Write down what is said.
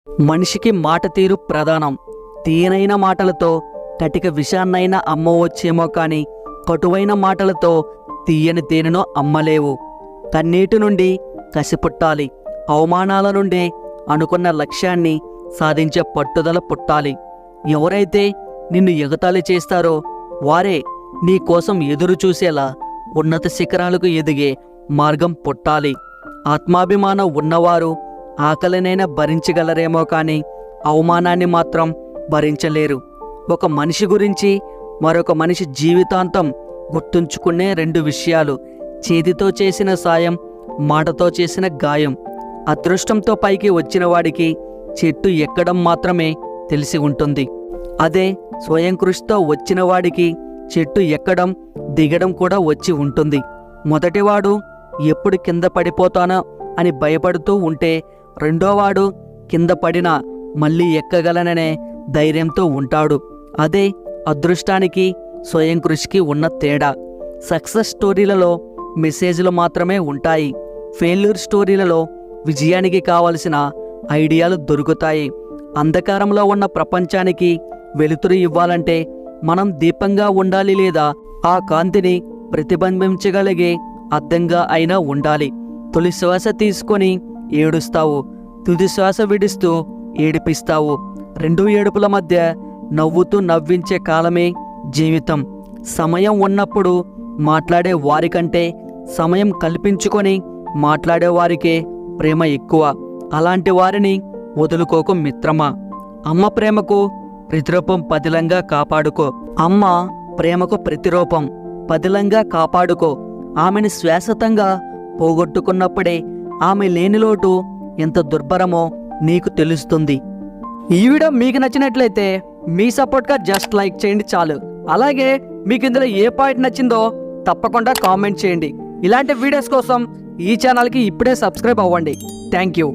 మనిషికి మాట తీరు ప్రధానం. తీయనైన మాటలతో కటిక విషాన్నైనా అమ్మవచ్చేమో కానీ కటువైన మాటలతో తీయని తేనెను అమ్మలేవు. కన్నీటి నుండి కసి పుట్టాలి. అవమానాల నుండి అనుకున్న లక్ష్యాన్ని సాధించే పట్టుదల పుట్టాలి. ఎవరైతే నిన్ను ఎగతాళి చేస్తారో వారే నీ కోసం ఎదురు చూసేలా ఉన్నత శిఖరాలకు ఎదిగే మార్గం పుట్టాలి. ఆత్మాభిమానం ఉన్నవారు ఆకలినైనా భరించగలరేమో కానీ అవమానాన్ని మాత్రం భరించలేరు. ఒక మనిషి గురించి మరొక మనిషి జీవితాంతం గుర్తుంచుకునే రెండు విషయాలు: చేతితో చేసిన సాయం, మాటతో చేసిన గాయం. అదృష్టంతో పైకి వచ్చిన వాడికి చెట్టు ఎక్కడం మాత్రమే తెలిసి ఉంటుంది. అదే స్వయం కృషితో వచ్చిన వాడికి చెట్టు ఎక్కడం దిగడం కూడా వచ్చి ఉంటుంది. మొదటివాడు ఎప్పుడు కింద పడిపోతానో అని భయపడుతూ ఉంటే రెండోవాడు కింద పడినా మళ్ళీ ఎక్కగలననే ధైర్యంతో ఉంటాడు. అదే అదృష్టానికి స్వయం కృషికి ఉన్న తేడా. సక్సెస్ స్టోరీలలో మెసేజ్లు మాత్రమే ఉంటాయి. ఫెయిల్యూర్ స్టోరీలలో విజయానికి కావలసిన ఐడియాలు దొరుకుతాయి. అంధకారంలో ఉన్న ప్రపంచానికి వెలుతురు ఇవ్వాలంటే మనం దీపంగా ఉండాలి, లేదా ఆ కాంతిని ప్రతిబింబించగలిగే అద్దంగా అయినా ఉండాలి. తొలి శ్వాస తీసుకొని ఏడుస్తావు, తుది శ్వాస విడుస్తూ ఏడిపిస్తావు. రెండు ఏడుపుల మధ్య నవ్వుతూ నవ్వించే కాలమే జీవితం. సమయం ఉన్నప్పుడు మాట్లాడే వారికంటే సమయం కల్పించుకొని మాట్లాడే వారికే ప్రేమ ఎక్కువ. అలాంటి వారిని వదులుకోకు మిత్రమా. అమ్మ ప్రేమకు ప్రతిరూపం పదిలంగా కాపాడుకో. అమ్మ ప్రేమకు ప్రతిరూపం పదిలంగా కాపాడుకో. ఆమెను శాశ్వతంగా పోగొట్టుకున్నప్పుడే ఆమె లేని లోటు ఎంత దుర్భరమో నీకు తెలుస్తుంది. ఈ వీడియో మీకు నచ్చినట్లయితే మీ సపోర్ట్గా జస్ట్ లైక్ చేయండి చాలు. అలాగే మీకు ఇందులో ఏ పాయింట్ నచ్చిందో తప్పకుండా కామెంట్ చేయండి. ఇలాంటి వీడియోస్ కోసం ఈ ఛానల్కి ఇప్పుడే సబ్స్క్రైబ్ అవ్వండి. Thank you.